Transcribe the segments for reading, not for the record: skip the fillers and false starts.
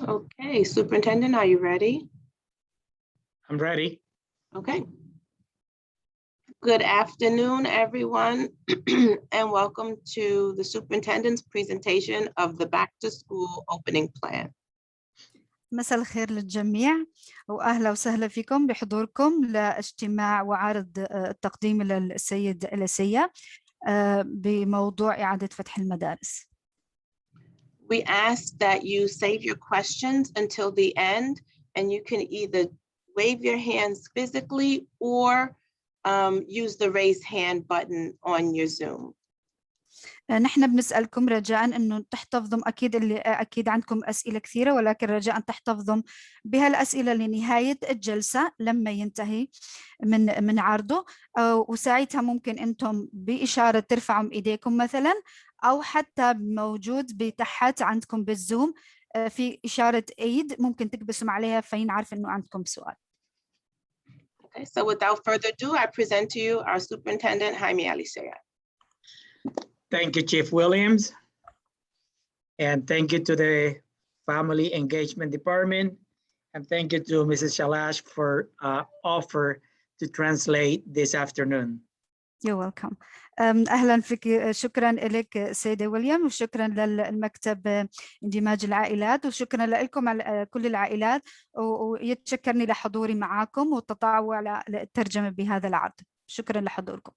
Okay, Superintendent, are you ready? I'm ready. Okay. Good afternoon, everyone, and welcome to the Superintendent's presentation of the Back to School Opening Plan. مساء الخير للجميع وأهلا وسهلا فيكم بحضوركم لاجتماع وعرض التقديم للسيد أليسيا بموضوع إعادة فتح المدارس. We ask that you save your questions until the end, and you can either wave your hands physically or use the raise hand button on your Zoom. نحن بنسألكم رجاء أنه تحتفظوا أكيد عندكم أسئلة كثيرة، ولكن رجاء تحتفظوا بهالأسئلة لنهاية الجلسة لما ينتهي من عرضه، وساعتها ممكن أنتم بإشارة ترفعوا إيديكم مثلا، أو حتى موجود بتحت عندكم بالزوم في إشارة إيد ممكن تكبسوا عليها فينعرف أنه عندكم سؤال. Okay, so without further ado, I present to you our Superintendent, Jaime Alicea. Thank you, Chief Williams. And thank you to the Family Engagement Department. And thank you to Mrs. Shalash for offer to translate this afternoon. You're welcome. أهلا فيك، شكرا لك سيدة ويليام، وشكرا للمكتب اندماج العائلات، وشكرا لكم على كل العائلات، ويتشكرني لحضوري معكم والتطاوع للترجمة بهذا العرض. شكرا لحضوركم.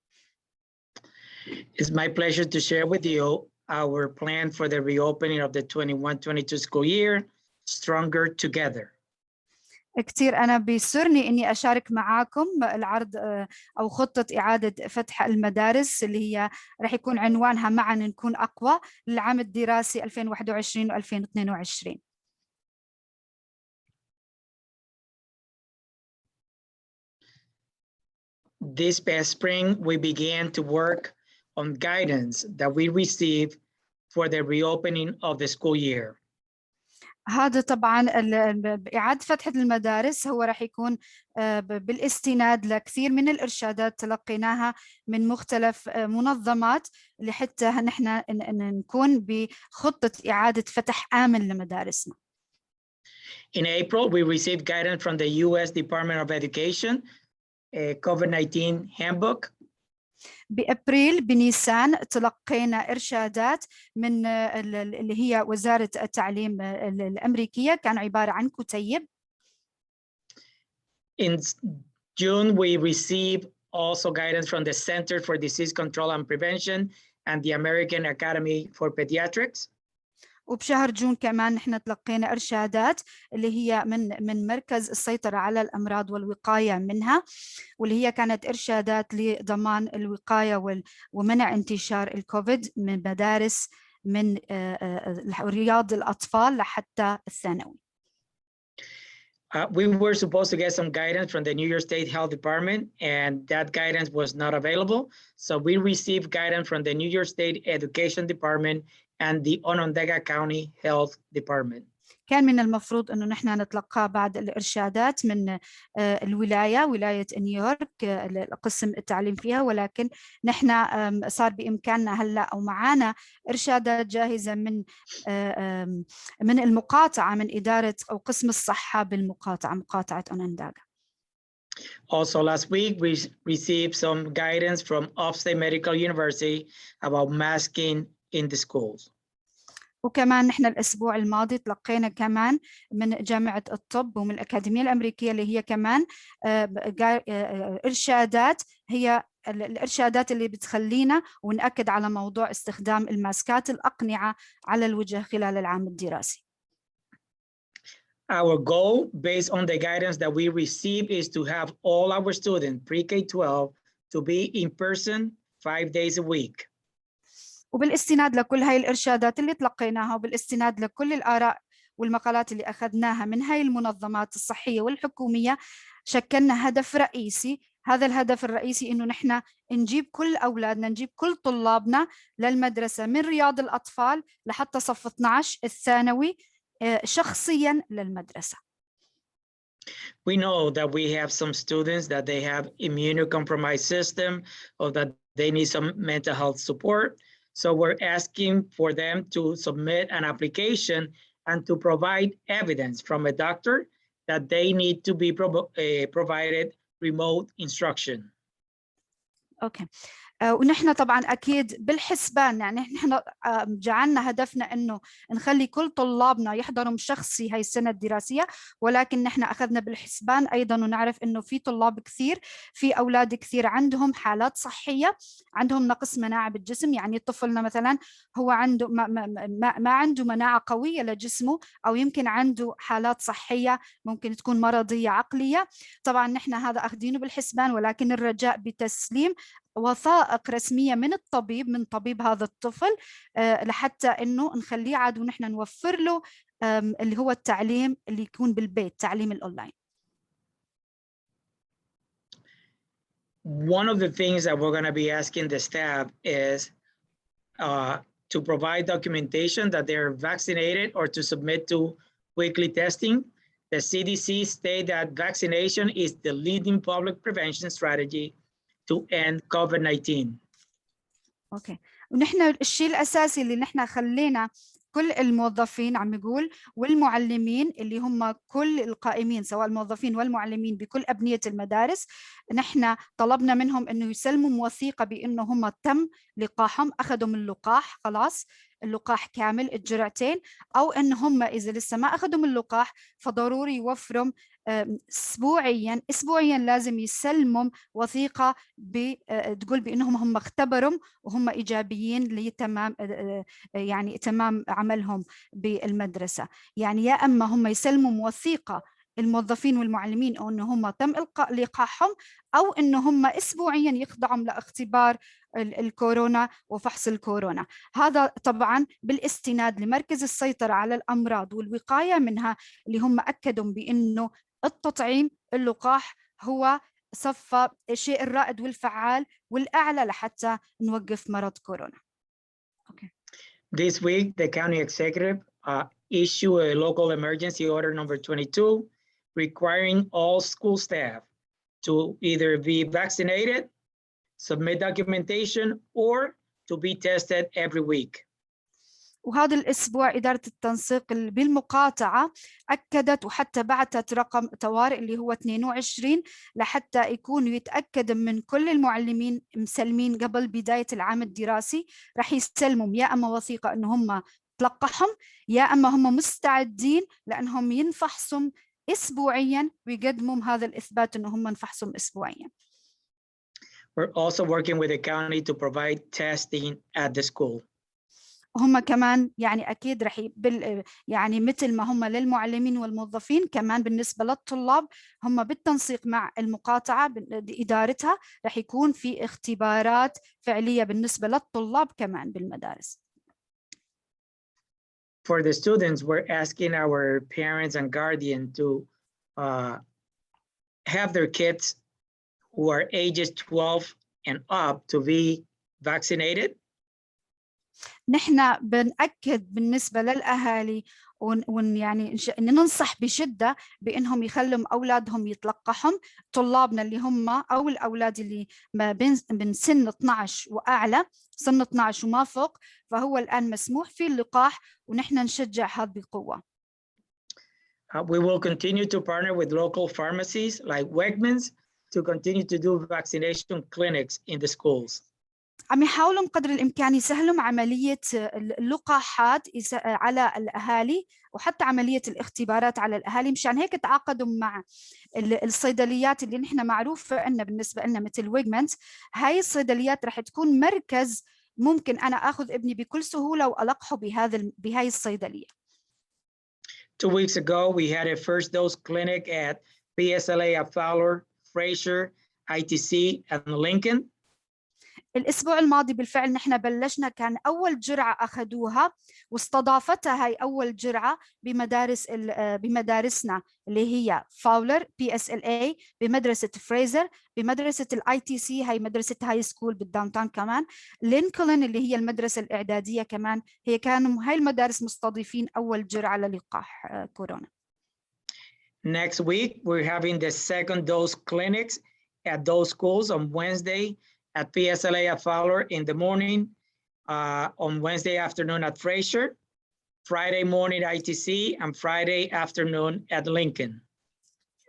It's my pleasure to share with you our plan for the reopening of the 21-22 school year, Stronger Together. كثير أنا بيسرني إني أشارك معاكم العرض أو خطة إعادة فتح المدارس اللي هي رح يكون عنوانها معا نكون أقوى للعام الدراسي 2021 و 2022. This past spring, we began to work on guidance that we received for the reopening of the school year. هذا طبعا إعادة فتح المدارس هو راح يكون بالاستناد لكثير من الإرشادات تلقيناها من مختلف منظمات لحتى نحن نكون بخطة إعادة فتح آمن لمدارسنا. In April, we received guidance from the U.S. Department of Education, a COVID-19 handbook. بأبريل بنيسان تلقينا إرشادات من اللي هي وزارة التعليم الأمريكية، كان عبارة عن كتيب. In June, we received also guidance from the Center for Disease Control and Prevention and the American Academy for Pediatrics. وبشهر جون كمان نحن تلقينا إرشادات اللي هي من مركز السيطرة على الأمراض والوقاية منها، واللي هي كانت إرشادات لضمان الوقاية ومنع انتشار الكوفيد من مدارس من رياض الأطفال لحتى الثانوي. We were supposed to get some guidance from the New York State Health Department, and that guidance was not available. So we received guidance from the New York State Education Department and the Onondaga County Health Department. كان من المفروض أنه نحن نتلقى بعض الإرشادات من ولاية نيويورك قسم التعليم فيها، ولكن نحن صار بإمكاننا هلأ أو معانا إرشادات جاهزة من المقاطعة، من إدارة أو قسم الصحة بالمقاطعة، مقاطعة أونونداغا. Also last week, we received some guidance from Upstate Medical University about masking in the schools. وكمان نحن الأسبوع الماضي تلقينا كمان من جامعة الطب ومن الأكاديمية الأمريكية اللي هي كمان إرشادات، هي الإرشادات اللي بتخلينا ونأكد على موضوع استخدام الماسكات الأقنعة على الوجه خلال العام الدراسي. Our goal, based on the guidance that we receive, is to have all our students, pre-K-12, to be in person 5 days a week. وبالاستناد لكل هاي الإرشادات اللي تلقيناها وبالاستناد لكل الآراء والمقالات اللي أخذناها من هاي المنظمات الصحية والحكومية، شكلنا هدف رئيسي. هذا الهدف الرئيسي إنه نحن نجيب كل أولادنا، نجيب كل طلابنا للمدرسة من رياض الأطفال لحتى صف 12 الثانوي شخصياً للمدرسة. We know that we have some students that they have immunocompromised system or that they need some mental health support. So we're asking for them to submit an application and to provide evidence from a doctor that they need to be provided remote instruction. اوكي. ونحن طبعا اكيد بالحسبان، يعني نحن جعلنا هدفنا انه نخلي كل طلابنا يحضروا شخصي هاي السنه الدراسيه، ولكن نحن اخذنا بالحسبان ايضا ونعرف انه في طلاب كثير، في اولاد كثير عندهم حالات صحيه، عندهم نقص مناعه بالجسم، يعني طفلنا مثلا هو عنده ما عنده مناعه قويه لجسمه، او يمكن عنده حالات صحيه ممكن تكون مرضيه عقليه. طبعا نحن هذا اخذينه بالحسبان، ولكن الرجاء بتسليم وثائق رسمية من الطبيب، من طبيب هذا الطفل، لحتى إنه نخليه عاد ونحن نوفر له اللي هو التعليم اللي يكون بالبيت، تعليم الأونلاين. One of the things that we're going to be asking the staff is to provide documentation that they're vaccinated or to submit to weekly testing. The CDC state that vaccination is the leading public prevention strategy to end COVID-19. اوكي. ونحن الشيء الاساسي اللي نحن خلينا كل الموظفين عم يقول والمعلمين اللي هم كل القائمين سواء الموظفين والمعلمين بكل أبنية المدارس، نحن طلبنا منهم انه يسلموا وثيقة بانه هم تم لقاحهم، اخذوا من اللقاح خلاص اللقاح كامل الجرعتين، او ان هم اذا لسه ما اخذوا من اللقاح فضروري يوفروا اسبوعيا لازم يسلموا وثيقه تقول بانهم هم اختبروا وهم ايجابيين لتمام يعني تمام عملهم بالمدرسه. يعني يا اما هم يسلموا وثيقه الموظفين والمعلمين او ان هم تم القاء لقاحهم، او ان هم اسبوعيا يخضعوا لاختبار الكورونا وفحص الكورونا. هذا طبعا بالاستناد لمركز السيطره على الامراض والوقايه منها، اللي هم اكدوا بانه التطعيم اللقاح هو صفى الشيء الرائد والفعال والأعلى لحتى نوقف مرض كورونا. Okay. This week, the county executive issued a local emergency order number 22, requiring all school staff to either be vaccinated, submit documentation, or to be tested every week. وهذا الأسبوع إدارة التنسيق بالمقاطعة أكدت وحتى بعثت رقم طوارئ اللي هو 22 لحتى يكونوا يتأكد من كل المعلمين مسلمين قبل بداية العام الدراسي رح يستلموا يا أما وثيقة أنه هم تلقحهم، يا أما هم مستعدين لأنهم ينفحصوا أسبوعيا ويقدموا هذا الإثبات أنه هم ينفحصوا أسبوعيا. We're also working with the county to provide testing at the school. هم كمان يعني أكيد رح يعني مثل ما هم للمعلمين والموظفين كمان بالنسبة للطلاب هم بالتنسيق مع المقاطعة بإدارتها رح يكون في اختبارات فعلية بالنسبة للطلاب كمان بالمدارس. For the students, we're asking our parents and guardians to have their kids who are ages 12 and up to be vaccinated. نحن بنأكد بالنسبة للأهالي يعني ننصح بشدة بأنهم يخلوا أولادهم يتلقحهم. طلابنا اللي هم أو الأولاد اللي ما بين سن 12 وأعلى، سن 12 وما فوق، فهو الآن مسموح في اللقاح ونحن نشجع هذا بقوة. We will continue to partner with local pharmacies like Wegmans to continue to do vaccination clinics in the schools. عم يحاولوا قدر الإمكان يسهلوا عملية اللقاحات على الأهالي وحتى عملية الاختبارات على الأهالي، مشان هيك تعاقدوا مع الصيدليات اللي نحن معروف عندنا بالنسبة لنا مثل ويجمنت. هاي الصيدليات رح تكون مركز ممكن أنا أخذ ابني بكل سهولة وألقحه بهاي الصيدلية. 2 weeks ago, we had a first dose clinic at PSLA at Fowler, Fraser, ITC, and Lincoln. الأسبوع الماضي بالفعل نحن بلشنا، كان أول جرعة أخذوها واستضافتها هاي أول جرعة بمدارسنا اللي هي فاولر PSLA، بمدرسة فريزر، بمدرسة ITC هاي مدرسة هاي سكول بالداونتاون، كمان لينكولن اللي هي المدرسة الإعدادية، كمان هي كانوا هاي المدارس مستضيفين أول جرعة للقاح كورونا. Next week, we're having the second dose clinics at those schools on Wednesday at PSLA at Fowler in the morning, on Wednesday afternoon at Fraser, Friday morning ITC and Friday afternoon at Lincoln.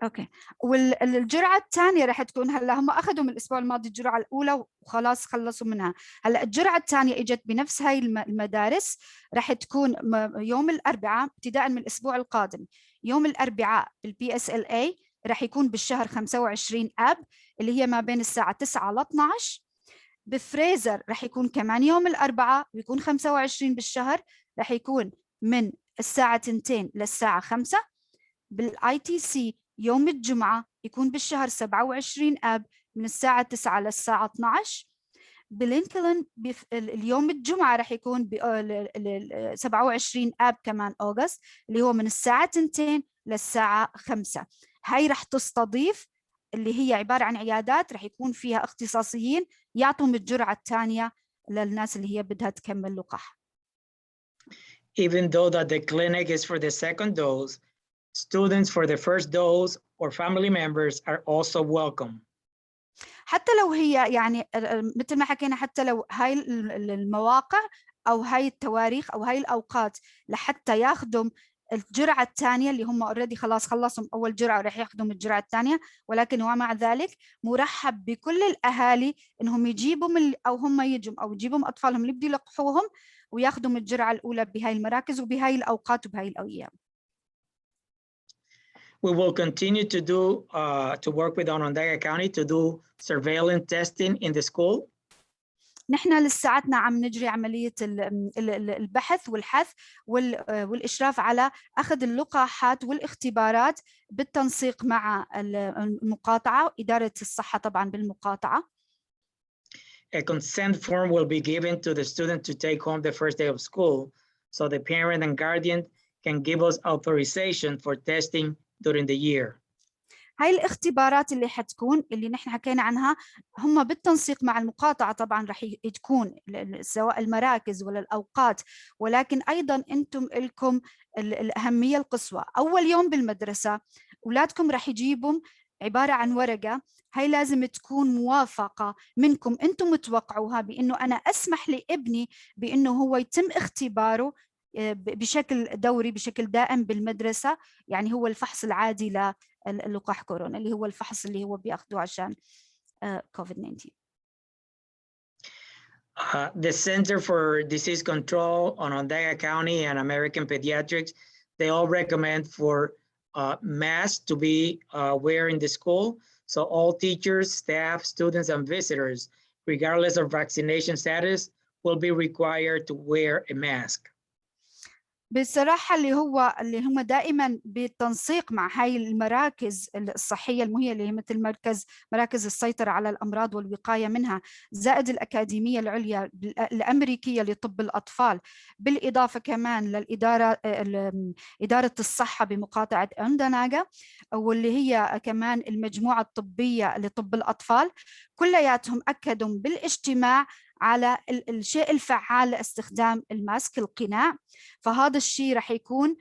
اوكي. والجرعه الثانيه رح تكون هلا هم اخذوا من الاسبوع الماضي الجرعه الاولى وخلاص خلصوا منها، هلا الجرعه الثانيه اجت بنفس هاي المدارس، رح تكون يوم الاربعاء ابتداء من الاسبوع القادم. يوم الاربعاء بالبي اس ال اي رح يكون بالشهر 25 اب اللي هي ما بين الساعه 9 ل 12. بفريزر رح يكون كمان يوم الاربعاء ويكون 25 بالشهر، رح يكون من الساعه 2 للساعه 5. بالاي تي سي يوم الجمعة يكون بالشهر 27 آب من الساعة 9 للساعة 12. بلينكولن اليوم الجمعة رح يكون 27 آب كمان أغسطس اللي هو من الساعة 2 للساعة 5. هاي رح تستضيف اللي هي عبارة عن عيادات رح يكون فيها اختصاصيين يعطون الجرعة الثانية للناس اللي هي بدها تكمل لقاح. Even though that the clinic is for the second dose, students for the first dose or family members are also welcome. حتى لو هي يعني مثل ما حكينا، حتى لو هاي المواقع أو هاي التواريخ أو هاي الأوقات لحتى ياخذوا الجرعة الثانية اللي هم اوريدي خلاص خلصوا أول جرعة ورح ياخذوا الجرعة الثانية، ولكن ومع ذلك مرحب بكل الأهالي إنهم يجيبوا أو هم يجوا أو يجيبوا أطفالهم اللي بده يلقحوهم وياخذوا الجرعة الأولى بهاي المراكز وبهاي الأوقات وبهاي الأيام. We will continue to work with Onondaga County to do surveillance testing in the school. نحن لساعتنا عم نجري عملية البحث والحث والإشراف على أخذ اللقاحات والاختبارات بالتنسيق مع المقاطعة، إدارة الصحة طبعاً بالمقاطعة. A consent form will be given to the student to take home the first day of school, so the parent and guardian can give us authorization for testing during the year. هاي الاختبارات اللي حتكون اللي نحن حكينا عنها هم بالتنسيق مع المقاطعة طبعا رح تكون سواء المراكز ولا الأوقات، ولكن أيضا أنتم لكم الأهمية القصوى. أول يوم بالمدرسة أولادكم رح يجيبوا عبارة عن ورقة، هاي لازم تكون موافقة منكم أنتم توقعوها بأنه أنا أسمح لابني بأنه هو يتم اختباره بشكل دوري بشكل دائم بالمدرسة، يعني هو الفحص العادي للقاح كورونا اللي هو الفحص اللي هو بياخدوه عشان COVID-19. The Center for Disease Control, Onondaga County, and American Pediatrics, they all recommend for masks to be wear in the school. So all teachers, staff, students, and visitors, regardless of vaccination status, will be required to wear a mask. بصراحة اللي هم دائما بالتنسيق مع هاي المراكز الصحية المهية اللي هي مثل مراكز السيطرة على الأمراض والوقاية منها، زائد الأكاديمية العليا الأمريكية لطب الأطفال، بالإضافة كمان للإدارة إدارة الصحة بمقاطعة أونداناغا، واللي هي كمان المجموعة الطبية لطب الأطفال، كلياتهم أكدوا بالاجتماع على الشيء الفعال لاستخدام الماسك القناع. فهذا الشيء رح يكون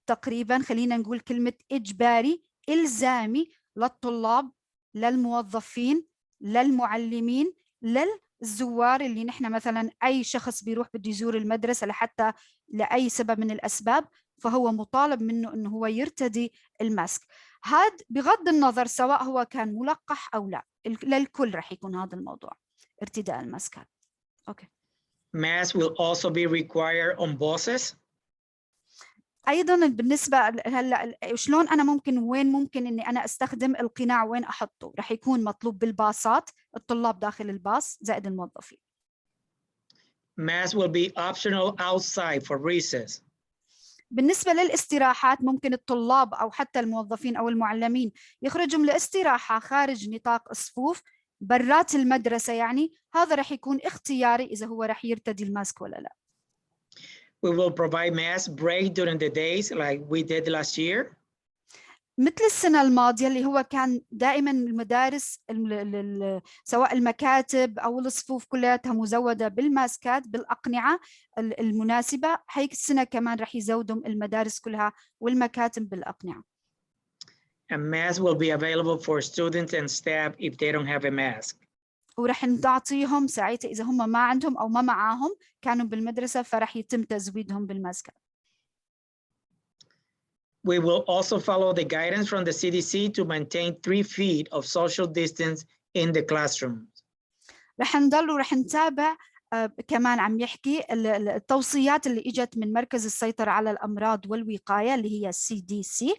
تقريبا خلينا نقول كلمة إجباري إلزامي للطلاب، للموظفين، للمعلمين، للزوار اللي نحن مثلا أي شخص بيروح بده يزور المدرسة لحتى لأي سبب من الأسباب فهو مطالب منه أنه هو يرتدي الماسك. هذا بغض النظر سواء هو كان ملقح أو لا، للكل رح يكون هذا الموضوع ارتداء الماسكات. اوكي. Masks will also be required on buses. ايضا بالنسبه هلا شلون انا وين ممكن اني انا استخدم القناع، وين احطه؟ رح يكون مطلوب بالباصات، الطلاب داخل الباص زائد الموظفين. Masks will be optional outside for recess. بالنسبة للاستراحات ممكن الطلاب أو حتى الموظفين أو المعلمين يخرجوا من الاستراحة خارج نطاق الصفوف برات المدرسة، يعني هذا رح يكون اختياري إذا هو رح يرتدي الماسك ولا لا. We will provide mask break during the days like we did last year. مثل السنة الماضية اللي هو كان دائما المدارس سواء المكاتب أو الصفوف كلها مزودة بالماسكات بالأقنعة المناسبة، هيك السنة كمان رح يزودوا المدارس كلها والمكاتب بالأقنعة. And masks will be available for students and staff if they don't have a mask. ورح نعطيهم ساعتها إذا هم ما عندهم أو ما معاهم كانوا بالمدرسة فرح يتم تزويدهم بالماسكات. We will also follow the guidance from the CDC to maintain 3 feet of social distance in the classroom. رح نضل ورح نتابع كمان عم يحكي التوصيات اللي اجت من مركز السيطرة على الأمراض والوقاية اللي هي CDC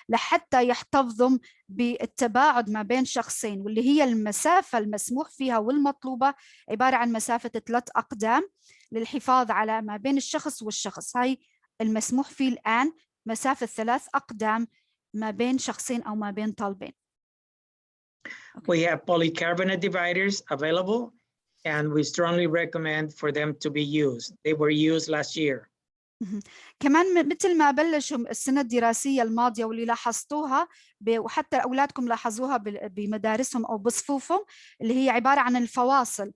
لحتى يحتفظوا بالتباعد ما بين شخصين، واللي هي المسافة المسموح فيها والمطلوبة عبارة عن مسافة 3 أقدام للحفاظ على ما بين الشخص والشخص. هاي المسموح فيه الآن مسافة 3 أقدام ما بين شخصين أو ما بين طالبين. We have polycarbonate dividers available, and we strongly recommend for them to be used. They were used last year. كمان مثل ما بلشوا السنة الدراسية الماضية واللي لاحظتوها وحتى أولادكم لاحظوها بمدارسهم أو بصفوفهم، اللي هي عبارة عن الفواصل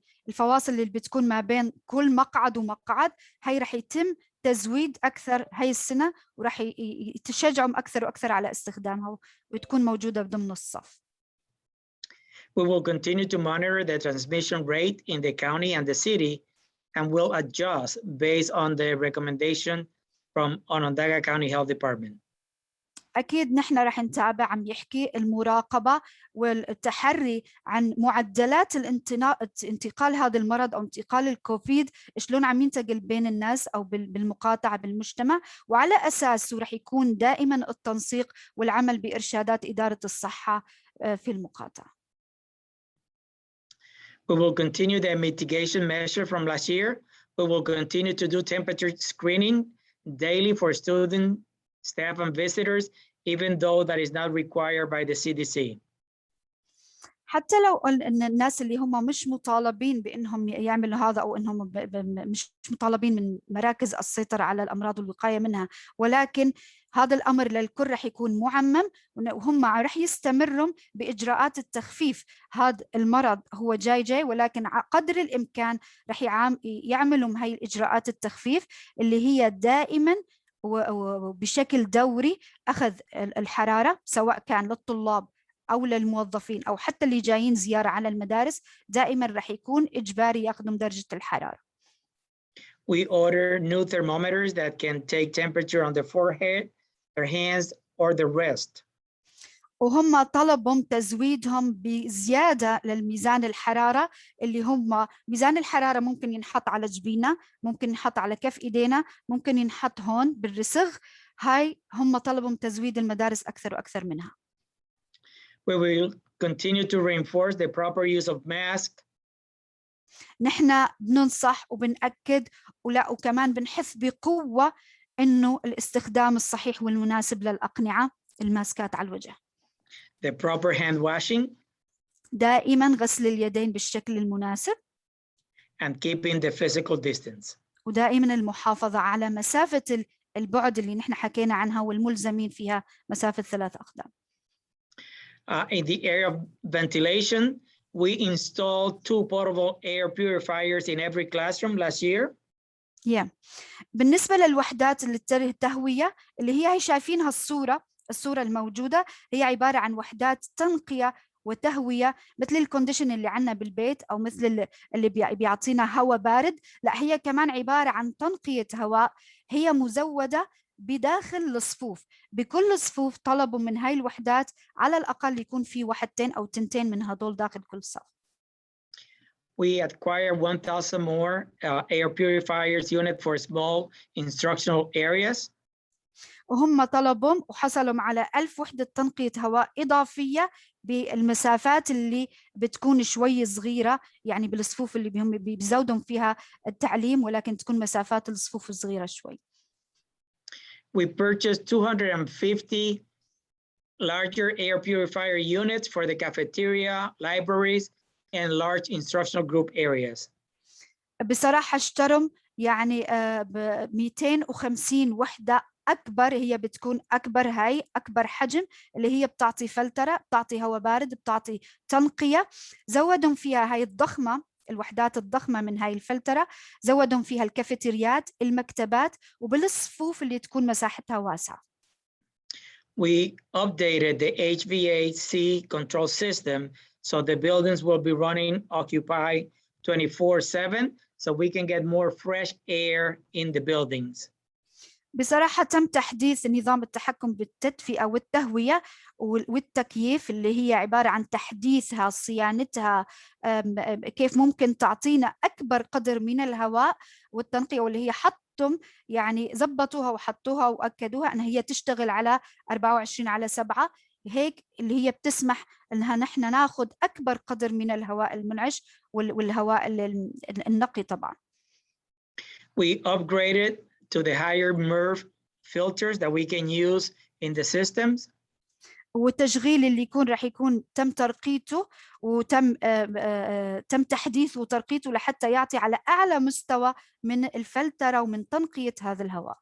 اللي بتكون ما بين كل مقعد ومقعد، هي رح يتم تزويد أكثر هاي السنة، ورح يتشجعهم أكثر وأكثر على استخدامها وتكون موجودة ضمن الصف. We will continue to monitor the transmission rate in the county and the city, and will adjust based on the recommendation from Onondaga County Health Department. أكيد نحن رح نتابع، عم يحكي المراقبة والتحري عن معدلات انتقال هذا المرض أو انتقال الكوفيد، شلون عم ينتقل بين الناس أو بالمقاطعة بالمجتمع، وعلى أساسه رح يكون دائما التنسيق والعمل بإرشادات إدارة الصحة في المقاطعة. We will continue the mitigation measure from last year. We will continue to do temperature screening daily for students, staff, and visitors, even though that is not required by the CDC. حتى لو ان الناس اللي هم مش مطالبين بانهم يعملوا هذا او انهم مش مطالبين من مراكز السيطرة على الامراض والوقاية منها، ولكن هذا الامر للكل رح يكون معمم، وهم رح يستمروا باجراءات التخفيف. هذا المرض هو جاي ولكن قدر الامكان رح يعملوا هاي الاجراءات التخفيف اللي هي دائما وبشكل دوري أخذ الحرارة، سواء كان للطلاب أو للموظفين أو حتى اللي جايين زيارة على المدارس، دائما رح يكون إجباري يأخذوا درجة الحرارة. We order new thermometers that can take temperature on the forehead, their hands, or the wrist. وهم طلبوا تزويدهم بزيادة للميزان الحرارة، اللي هم ميزان الحرارة ممكن ينحط على جبيننا، ممكن ينحط على كف إيدينا، ممكن ينحط هون بالرسغ. هاي هم طلبوا تزويد المدارس أكثر وأكثر منها. We will continue to reinforce the proper use of masks. نحن بننصح وبنأكد وكمان بنحث بقوة إنه الاستخدام الصحيح والمناسب للأقنعة، الماسكات على الوجه. The proper hand washing. دائما غسل اليدين بالشكل المناسب. And keeping the physical distance. ودائما المحافظة على مسافة البعد اللي نحن حكينا عنها والملزمين فيها مسافة 3 أقدام. In the area of ventilation, we installed 2 portable air purifiers in every classroom last year. بالنسبة للوحدات التهوية اللي هي شايفينها الصورة الموجودة، هي عبارة عن وحدات تنقية وتهوية مثل الكونديشن اللي عنا بالبيت أو مثل اللي بيعطينا هواء بارد. لا، هي كمان عبارة عن تنقية هواء، هي مزودة بداخل الصفوف. بكل صفوف طلبوا من هاي الوحدات على الأقل يكون في 1 أو 2 من هدول داخل كل صف. We acquired 1,000 more air purifiers unit for small instructional areas. وهم طلبوا وحصلوا على 1000 وحدة تنقية هواء إضافية بالمسافات اللي بتكون شوي صغيرة، يعني بالصفوف اللي هم بيزودوا فيها التعليم، ولكن تكون مسافات الصفوف صغيرة شوي. We purchased 250 larger air purifier units for the cafeteria, libraries, and large instructional group areas. بصراحة اشتروا يعني 250 وحدة أكبر، هي بتكون أكبر، هاي أكبر حجم، اللي هي بتعطي فلترة، بتعطي هواء بارد، بتعطي تنقية. زودوا فيها هاي الضخمة، الوحدات الضخمة من هاي الفلترة، زودوا فيها الكافيتريات، المكتبات، وبالصفوف اللي تكون مساحتها واسعة. We updated the HVAC control system so the buildings will be running occupied 24/7 so we can get more fresh air in the buildings. بصراحة تم تحديث نظام التحكم بالتدفئة والتهوية والتكييف اللي هي عبارة عن تحديثها، صيانتها، كيف ممكن تعطينا أكبر قدر من الهواء والتنقية، واللي هي حطم يعني زبطوها وحطوها وأكدوها أن هي تشتغل على 24/7 هيك، اللي هي بتسمح أنها نحن ناخذ أكبر قدر من الهواء المنعش والهواء النقي طبعا. We upgraded to the higher MERV filters that we can use in the systems. والتشغيل اللي يكون راح يكون تم ترقيته وتم تم تحديثه وترقيته لحتى يعطي على أعلى مستوى من الفلترة ومن تنقية هذا الهواء.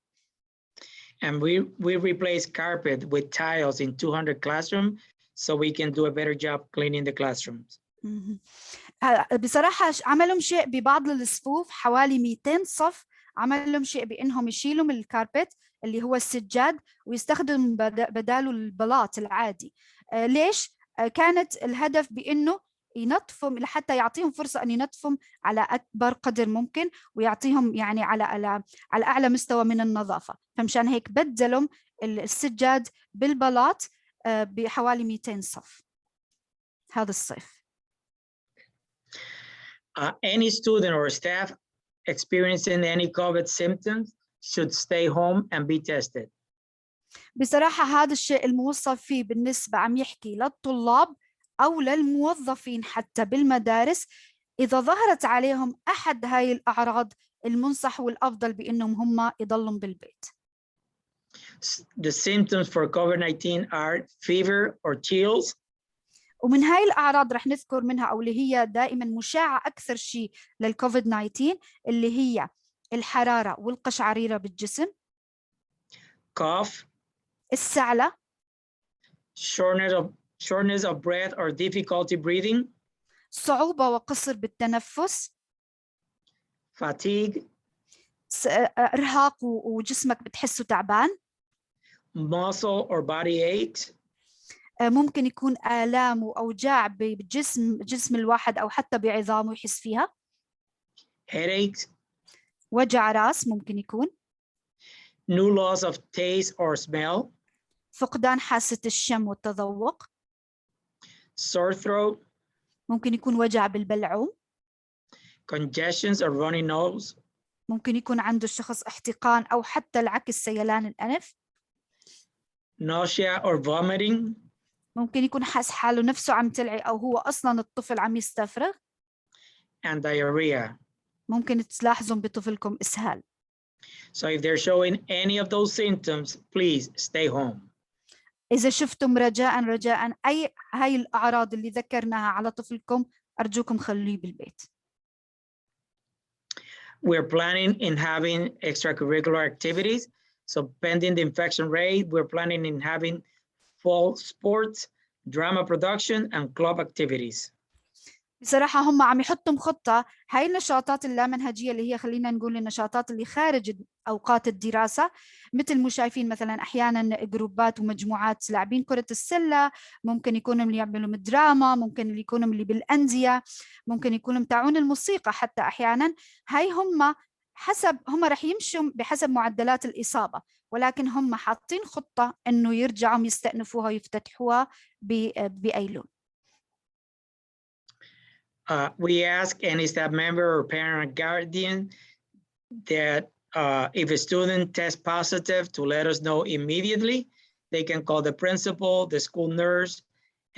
And we replaced carpet with tiles in 200 classrooms so we can do a better job cleaning the classrooms. بصراحة عملوا شيء ببعض الصفوف، حوالي 200 صف عملوا شيء بأنهم يشيلوا من الكاربت اللي هو السجاد ويستخدم بداله البلاط العادي. ليش؟ كانت الهدف بأنه ينظفهم لحتى يعطيهم فرصة أن ينظفهم على أكبر قدر ممكن ويعطيهم يعني على أعلى مستوى من النظافة، فمشان هيك بدلوا السجاد بالبلاط بحوالي 200 صف هذا الصيف. Any student or staff experiencing any COVID symptoms should stay home and be tested. بصراحة هذا الشيء الموصى فيه بالنسبة عم يحكي للطلاب أو للموظفين حتى بالمدارس، إذا ظهرت عليهم أحد هاي الأعراض المنصح والأفضل بأنهم هم يضلوا بالبيت. The symptoms for COVID-19 are fever or chills. ومن هاي الأعراض رح نذكر منها أو اللي هي دائما مشاعة أكثر شيء للكوفيد 19 اللي هي الحرارة والقشعريرة بالجسم، cough, السعلة، shortness of breath or difficulty breathing, صعوبة وقصر بالتنفس، fatigue, إرهاق وجسمك بتحسه تعبان، muscle or body aches, ممكن يكون آلام وأوجاع بجسم الواحد أو حتى بعظامه يحس فيها، headaches, وجع راس ممكن يكون، new loss of taste or smell, فقدان حاسة الشم والتذوق، sore throat, ممكن يكون وجع بالبلعوم، congestions or runny nose, ممكن يكون عنده الشخص احتقان أو حتى العكس سيلان الأنف، nausea or vomiting, ممكن يكون حاس حاله نفسه عم تلعي أو هو أصلاً الطفل عم يستفرغ، and diarrhea. ممكن تلاحظون بطفلكم إسهال. So if they're showing any of those symptoms, please stay home. إذا شفتم رجاء أي هاي الأعراض اللي ذكرناها على طفلكم أرجوكم خليه بالبيت. We're planning in having extracurricular activities. So pending the infection rate, we're planning in having fall sports, drama production, and club activities. بصراحة هم عم يحطوا خطة هاي النشاطات اللامنهجية اللي هي خلينا نقول النشاطات اللي خارج أوقات الدراسة، مثل ما شايفين مثلا أحيانا جروبات ومجموعات لاعبين كرة السلة، ممكن يكونوا اللي يعملوا دراما، ممكن اللي يكونوا اللي بالأندية، ممكن يكونوا متاعون الموسيقى حتى أحيانا. هاي هم رح يمشوا بحسب معدلات الإصابة، ولكن هم حاطين خطة إنه يرجعوا يستأنفوها ويفتتحوها بأيلول. We ask any staff member or parent or guardian that if a student tests positive to let us know immediately. They can call the principal, the school nurse,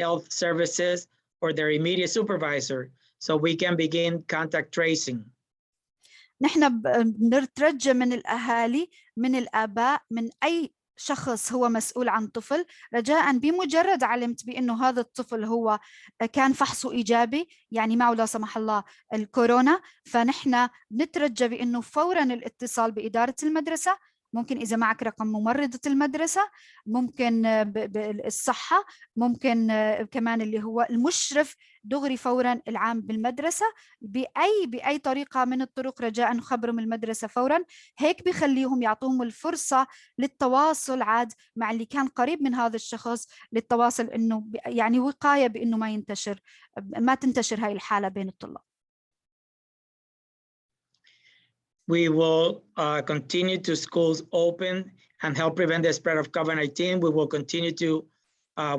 health services, or their immediate supervisor so we can begin contact tracing. نحن بنترجى من الأهالي، من الآباء، من أي شخص هو مسؤول عن طفل، رجاء بمجرد علمت بأنه هذا الطفل هو كان فحصه إيجابي يعني معه لا سمح الله الكورونا، فنحن نترجى بأنه فورا الاتصال بإدارة المدرسة، ممكن إذا معك رقم ممرضة المدرسة، ممكن الصحة، ممكن كمان اللي هو المشرف دغري فورا العام بالمدرسة، بأي طريقة من الطرق رجاء نخبرهم المدرسة فورا، هيك بخليهم يعطوهم الفرصة للتواصل عاد مع اللي كان قريب من هذا الشخص، للتواصل إنه يعني وقاية بإنه ما تنتشر هاي الحالة بين الطلاب. We will continue to schools open and help prevent the spread of COVID-19. We will continue to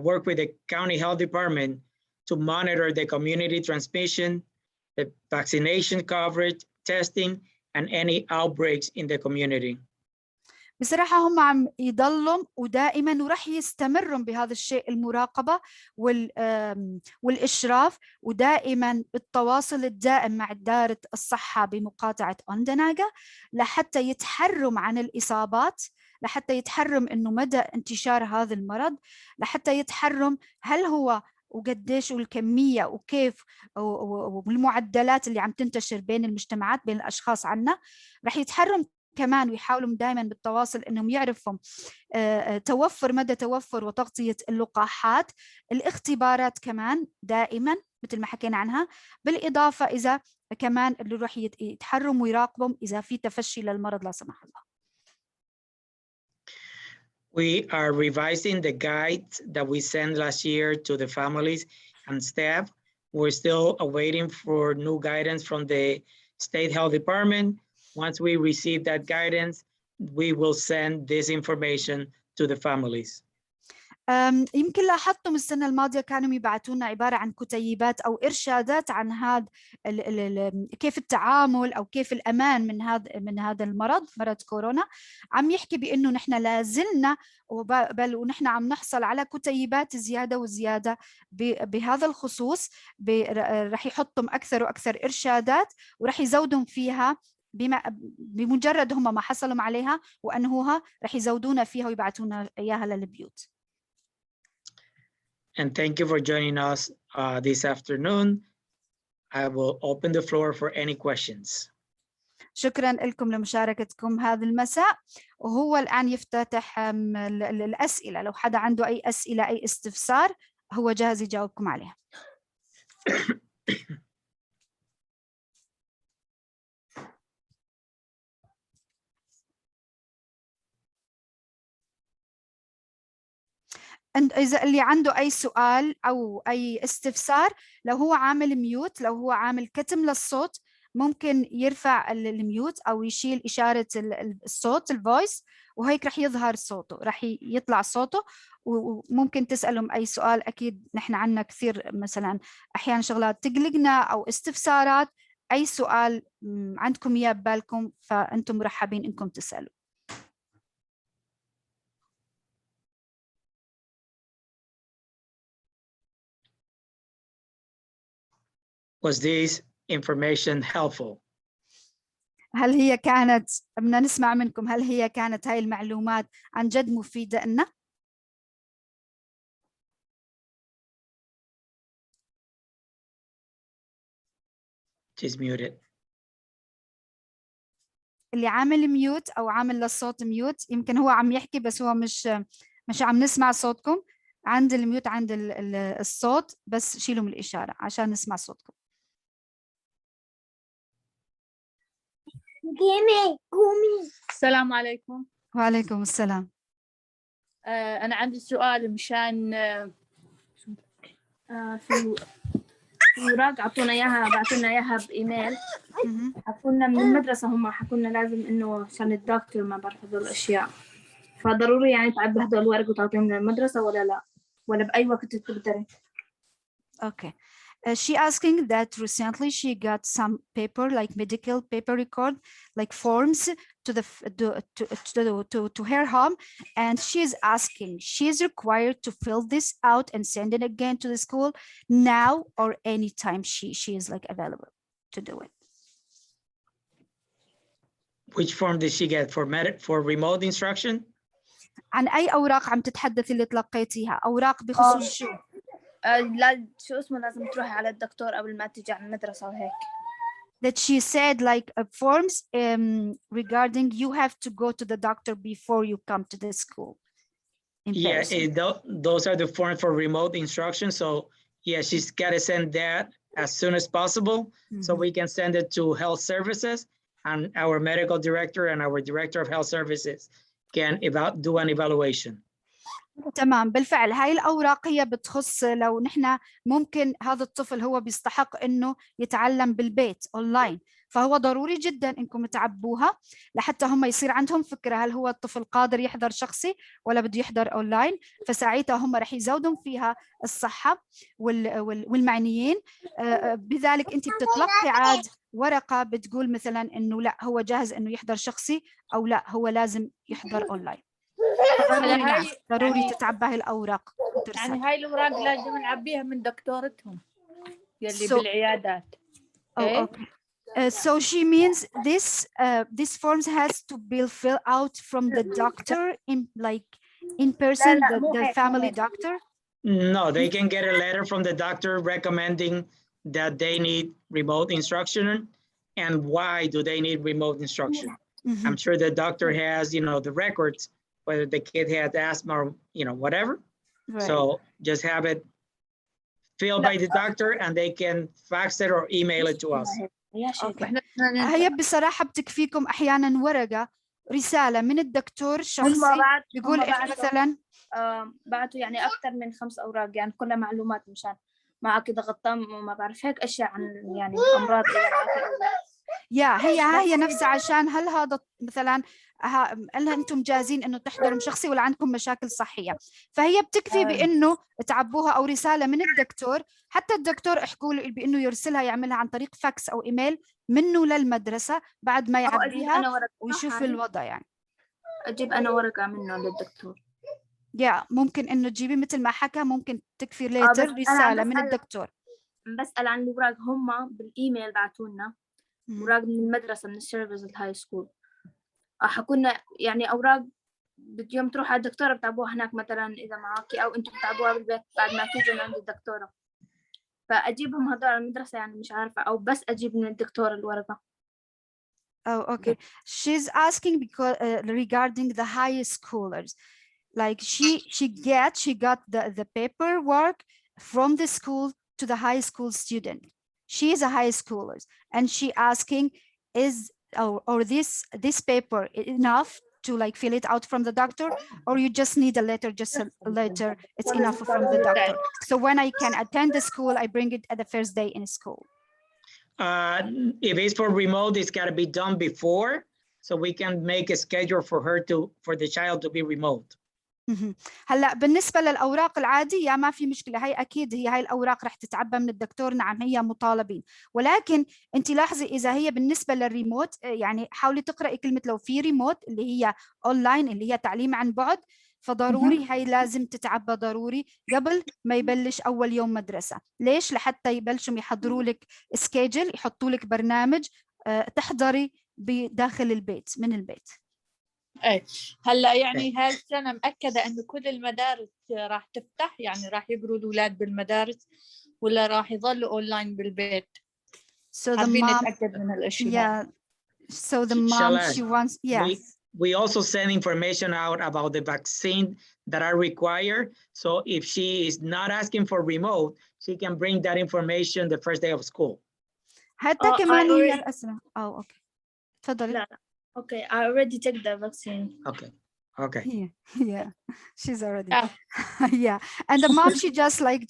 work with the county health department to monitor the community transmission, the vaccination coverage, testing, and any outbreaks in the community. بصراحة هم عم يضلوا ودائما ورح يستمروا بهذا الشيء، المراقبة والإشراف، ودائما بالتواصل الدائم مع إدارة الصحة بمقاطعة أونداناغا لحتى يتحرم عن الإصابات، لحتى يتحرم إنه مدى انتشار هذا المرض، لحتى يتحرم هل هو وقديش والكمية وكيف والمعدلات اللي عم تنتشر بين المجتمعات بين الأشخاص عنا. رح يتحرم كمان ويحاولوا دائما بالتواصل انهم يعرفوا مدى توفر وتغطية اللقاحات، الاختبارات كمان دائما مثل ما حكينا عنها، بالاضافة اذا كمان اللي راح يتحرموا ويراقبوا اذا في تفشي للمرض لا سمح الله. We are revising the guides that we sent last year to the families and staff. We're still awaiting for new guidance from the State Health Department. Once we receive that guidance, we will send this information to the families. يمكن لاحظتم السنة الماضية كانوا يبعثوا لنا عبارة عن كتيبات أو إرشادات عن هذا كيف التعامل أو كيف الأمان من هذا المرض، مرض كورونا. عم يحكي بأنه نحن لازلنا بل ونحن عم نحصل على كتيبات زيادة وزيادة بهذا الخصوص. رح يحطهم أكثر وأكثر إرشادات ورح يزودهم فيها بمجرد هم ما حصلوا عليها وأنهوها رح يزودونا فيها ويبعثونا إياها للبيوت. And thank you for joining us this afternoon. I will open the floor for any questions. شكرا لكم لمشاركتكم هذا المساء، وهو الآن يفتتح الأسئلة. لو حدا عنده أي أسئلة أي استفسار هو جاهز يجاوبكم عليها. إذا اللي عنده أي سؤال أو أي استفسار، لو هو عامل ميوت، لو هو عامل كتم للصوت، ممكن يرفع الميوت أو يشيل إشارة الصوت الفويس، وهيك رح يظهر صوته، رح يطلع صوته. وممكن تسألهم أي سؤال. أكيد نحن عنا كثير مثلا أحيانا شغلات تقلقنا أو استفسارات، أي سؤال عندكم إياه ببالكم فأنتم مرحبين إنكم تسألوا. Was this information helpful? هل هي كانت، بدنا نسمع منكم، هل هي كانت هاي المعلومات عن جد مفيدة لنا؟ She's muted. اللي عامل ميوت أو عامل للصوت ميوت، يمكن هو عم يحكي بس هو مش عم نسمع صوتكم. عند الميوت عند الصوت، بس شيلوا من الإشارة عشان نسمع صوتكم. السلام عليكم. وعليكم السلام. أنا عندي سؤال مشان في أوراق عطونا إياها، بعثونا إياها بإيميل. حكونا من المدرسة، هم حكونا لازم إنه عشان الدكتور ما بعرف هذول الأشياء، فضروري يعني تعبي هذول الورق وتعطيهم للمدرسة ولا لا، ولا بأي وقت تقدري؟ Okay. She asking that recently she got some paper, like medical paper record, like forms to her home, and she's asking, she's required to fill this out and send it again to the school now or anytime she is like available to do it. Which form did she get for remote instruction? عن أي أوراق عم تتحدث اللي تلقيتيها؟ أوراق بخصوص شو؟ لا شو اسمه، لازم تروحي على الدكتور قبل ما تيجي على المدرسة وهيك. That she said like forms regarding you have to go to the doctor before you come to the school. Yeah, those are the forms for remote instruction. So yeah, she's got to send that as soon as possible, so we can send it to health services, and our medical director and our director of health services can do an evaluation. تمام، بالفعل هاي الأوراق هي بتخص لو نحن ممكن هذا الطفل هو بيستحق إنه يتعلم بالبيت أونلاين، فهو ضروري جدا انكم تعبوها لحتى هم يصير عندهم فكرة هل هو الطفل قادر يحضر شخصي ولا بده يحضر اونلاين، فساعتها هم رح يزودوا فيها الصحة والمعنيين. بذلك انت بتتلقي عاد ورقة بتقول مثلا انه لا هو جاهز انه يحضر شخصي او لا هو لازم يحضر اونلاين. ضروري نعم ضروري يعني تتعبى هاي الاوراق وترسل. يعني هاي الأوراق لازم نعبيها من دكتورتهم يلي So- بالعيادات. Oh, إيه؟ okay. So she means this forms has to be filled out from the doctor in person, لا، مو the هيك، مو family هيك. doctor. No, they can get a letter from the doctor recommending that they need remote instruction and why do they need remote instruction. Mhm. I'm sure the doctor has, the records, whether the kid had asthma or, whatever. Right. So just have it filled by the doctor and they can fax it or email it to us. يا شيخ Okay. احنا هي بصراحة بتكفيكم أحيانا ورقة رسالة من الدكتور هم شخصي بعد بيقول إنه مثلا بعتوا يعني أكثر من 5 أوراق يعني كلها معلومات مشان مع كده غطام وما بعرف هيك أشياء عن يعني أمراض هي نفسها عشان هل هذا مثلا هل انتم جاهزين انه تحضروا شخصي ولا عندكم مشاكل صحيه، فهي بتكفي بانه تعبوها او رساله من الدكتور، حتى الدكتور احكوا له بانه يرسلها يعملها عن طريق فاكس او ايميل منه للمدرسه بعد ما يعبيها ويشوف الوضع يعني. أجيب أنا ورقة منه للدكتور. ممكن انه تجيبي مثل ما حكى، ممكن تكفي بس ليتر أنا رساله من الدكتور. بسأل عن الأوراق هم بالإيميل بعتوا لنا أوراق من المدرسة من السيرفيس الهاي سكول. حكونا يعني أوراق يوم تروح على الدكتورة بتعبوها هناك مثلا إذا معاكي أو أنتم بتعبوها بالبيت بعد ما تيجوا عند الدكتورة، فأجيبهم هذول المدرسة يعني مش عارفة أو بس أجيب من الدكتور الورقة. Oh, okay. She's asking because regarding the high schoolers, like she got the paperwork from the school to the high school student. She is a high schooler, and she asking or this paper enough to like fill it out from the doctor, or you just need a letter, just a letter. It's enough from the doctor. So when I can attend the school, I bring it at the first day in school. If it's for remote, it's got to be done before, so we can make a schedule for the child to be remote. هلا بالنسبه للاوراق العاديه ما في مشكله، هي اكيد هاي الاوراق رح تتعبى من الدكتور، نعم هي مطالبين، ولكن انت لاحظي اذا هي بالنسبه للريموت يعني حاولي تقراي كلمه لو في ريموت اللي هي اونلاين اللي هي تعليم عن بعد، فضروري هي لازم تتعبى ضروري قبل ما يبلش اول يوم مدرسه. ليش؟ لحتى يبلشوا يحضروا لك سكيجل، يحطوا لك برنامج تحضري بداخل البيت من البيت. ايه هلا يعني هالسنه مأكده انه كل المدارس راح تفتح، يعني راح يقروا الاولاد بالمدارس ولا راح يظلوا اونلاين بالبيت؟ So the حابين mom, نتاكد من الاشياء. So the mom, she wants, We also send information out about the vaccine that are required. So if she is not asking for remote, she can bring that information the first day of school. حتى كمان هي الأسرة. Okay. تفضلي. لا. Okay, I already took the vaccine. Okay. Yeah, she's already. Yeah, and the mom,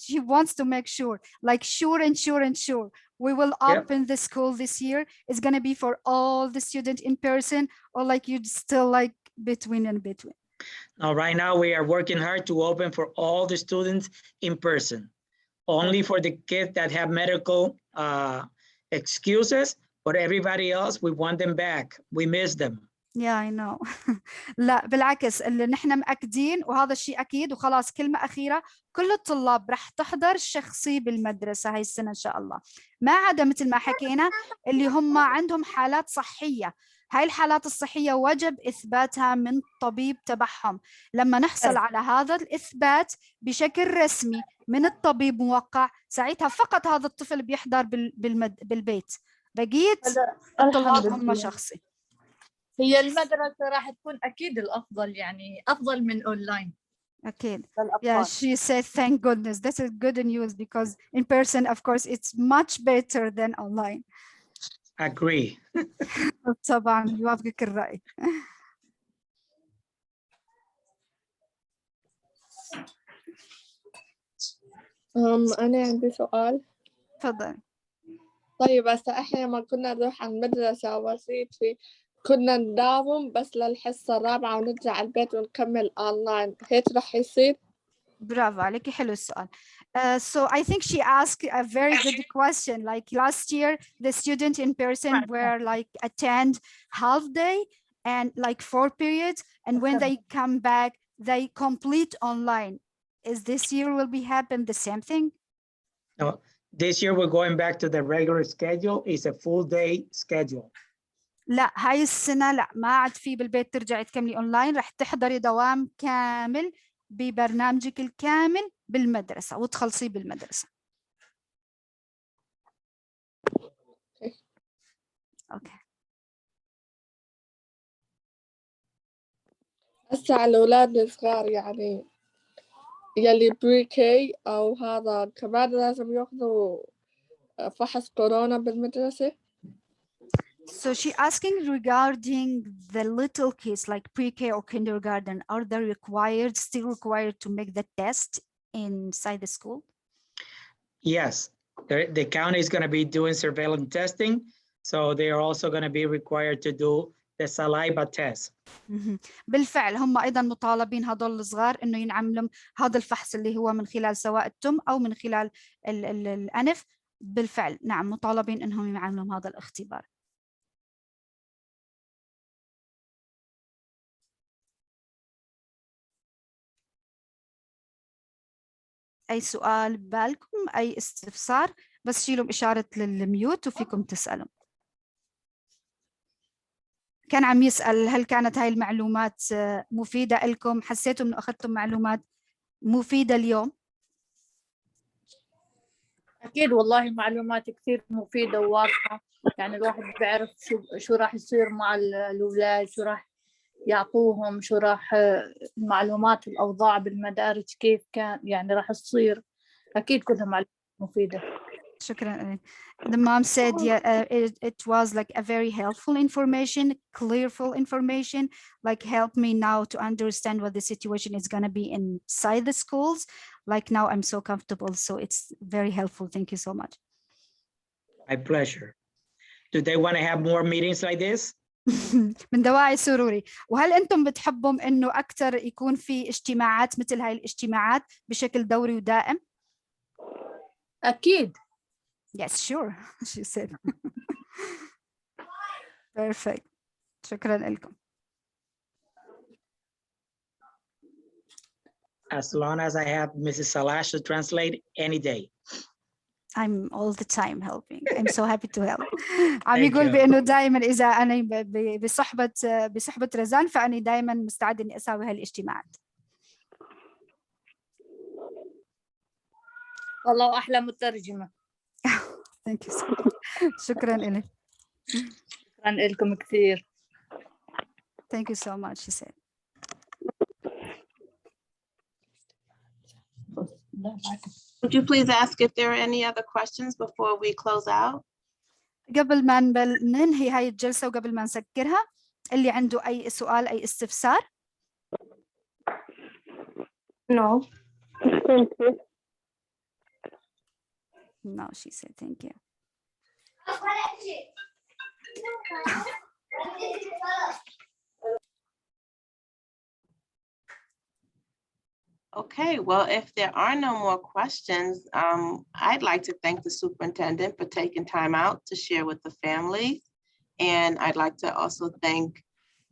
she wants to make sure, like sure. We will open the school this year. It's gonna be for all the students in person, or like you still like between. Now, right now we are working hard to open for all the students in person. Only for the kids that have medical excuses, but everybody else, we want them back. We miss them. Yeah, I know. لا بالعكس اللي نحن مأكدين وهذا الشيء أكيد. وخلاص كلمة أخيرة، كل الطلاب رح تحضر شخصي بالمدرسة هاي السنة إن شاء الله، ما عدا مثل ما حكينا اللي هم عندهم حالات صحية. هاي الحالات الصحية وجب إثباتها من الطبيب تبعهم. لما نحصل على هذا الإثبات بشكل رسمي من الطبيب موقع، ساعتها فقط هذا الطفل بيحضر بالبيت، بقية الطلاب هم شخصي. هي المدرسة راح تكون أكيد الأفضل، يعني أفضل من أونلاين. أكيد. Yeah, she said thank goodness. This is good news because in person, of course, it's much better than online. Agree. طبعا يوافقك الرأي. أنا عندي سؤال. تفضل. طيب هسه احنا لما كنا نروح على المدرسة وظيفي كنا نداوم بس للحصة الرابعة ونرجع على البيت ونكمل أونلاين، هيك رح يصير؟ برافو عليكي، حلو السؤال. So I think she asked a very good question. Like last year, the student in person were like attend half day and like 4 periods, and when they come back, they complete online. Is this year will be happen the same thing? No, this year we're going back to the regular schedule. It's a full day schedule. لا هاي السنة لا، ما عاد في بالبيت ترجعي تكملي اونلاين، رح تحضري دوام كامل ببرنامجك الكامل بالمدرسة وتخلصيه بالمدرسة. اوكي. هسه على الأولاد الصغار يعني يلي بري كي أو هذا كمان لازم ياخذوا فحص كورونا بالمدرسة؟ So she asking regarding the little kids like pre-K or kindergarten, are they still required to make the test inside the school? Yes, the county is going to be doing surveillance testing. So they are also going to be required to do the saliva test. بالفعل هم أيضا مطالبين هذول الصغار إنه ينعمل لهم هذا الفحص اللي هو من خلال سواء التم أو من خلال الأنف. بالفعل نعم مطالبين إنهم ينعمل لهم هذا الاختبار. أي سؤال بالكم، أي استفسار، بس شيلوا إشارة للميوت وفيكم تسألوا. كان عم يسأل هل كانت هاي المعلومات مفيدة لكم؟ حسيتوا إنه أخذتم معلومات مفيدة اليوم؟ أكيد والله معلومات كثير مفيدة وواضحة، يعني الواحد بيعرف شو راح يصير مع الأولاد، شو راح يعطوهم، شو راح المعلومات الأوضاع بالمدارس كيف كان يعني راح تصير. أكيد كلها معلومات مفيدة. شكرا. The mom said it was like a very helpful information, clearful information, like help me now to understand what the situation is going to be inside the schools. Like now I'm so comfortable, so it's very helpful. Thank you so much. My pleasure. Do they want to have more meetings like this? من دواعي سروري. وهل أنتم بتحبوا إنه أكثر يكون في اجتماعات مثل هاي الاجتماعات بشكل دوري ودائم؟ أكيد. Yes, sure, she said. Perfect. شكرا لكم. As long as I have Mrs. Salash to translate any day. I'm all the time helping. I'm so happy to help. عم يقول بأنه دائما إذا أنا بصحبة رزان فأنا دائما مستعد إني أساوي هالاجتماعات. والله أحلى مترجمة. Thank you so much. شكرا لك. شكرا لكم كثير. Thank you so much, she said. Would you please ask if there are any other questions before we close out? قبل ما ننهي هاي الجلسة وقبل ما نسكرها، اللي عنده أي سؤال أي استفسار؟ No. No, she said thank you. Okay, well, if there are no more questions, I'd like to thank the superintendent for taking time out to share with the families. And I'd like to also thank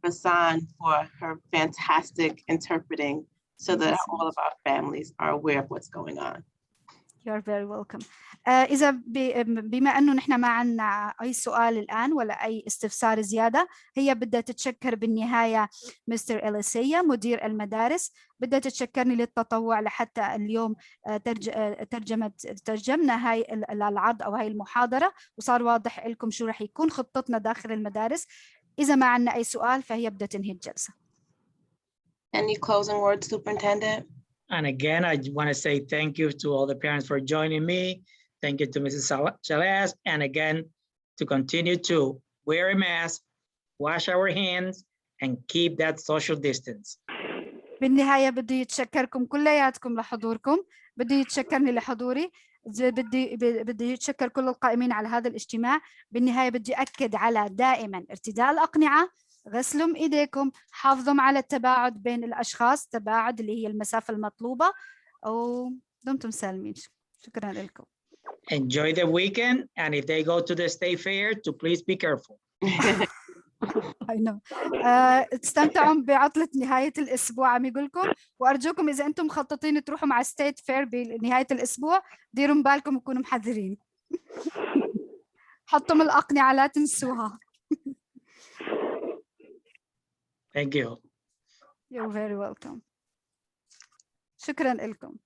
Rasan for her fantastic interpreting so that all of our families are aware of what's going on. You're very welcome. إذا بما أنه نحن ما عنا أي سؤال الآن ولا أي استفسار زيادة، هي بدها تتشكر بالنهاية مستر أليسيا مدير المدارس، بدها تتشكرني للتطوع لحتى اليوم ترجمنا هاي العرض أو هاي المحاضرة وصار واضح لكم شو رح يكون خطتنا داخل المدارس. إذا ما عنا أي سؤال فهي بدها تنهي الجلسة. Any closing words, Superintendent? And again, I want to say thank you to all the parents for joining me. Thank you to Mrs. Chalas. And again, to continue to wear a mask, wash our hands, and keep that social distance. بالنهاية بدي يتشكركم كلياتكم لحضوركم، بدي يتشكرني لحضوري، بدي يتشكر كل القائمين على هذا الاجتماع. بالنهاية بدي أكد على دائما ارتداء الأقنعة، غسلوا ايديكم، حافظوا على التباعد بين الاشخاص، تباعد اللي هي المسافة المطلوبة، ودمتم سالمين. شكرا لكم. Enjoy the weekend, and if they go to the state fair, to please be careful. I know. استمتعوا بعطلة نهاية الأسبوع عم يقولكم، وأرجوكم إذا أنتم مخططين تروحوا مع ستيت فير بنهاية الأسبوع ديروا بالكم وكونوا محذرين. حطوا الأقنعة لا تنسوها. Thank you. You're very welcome. شكرا لكم.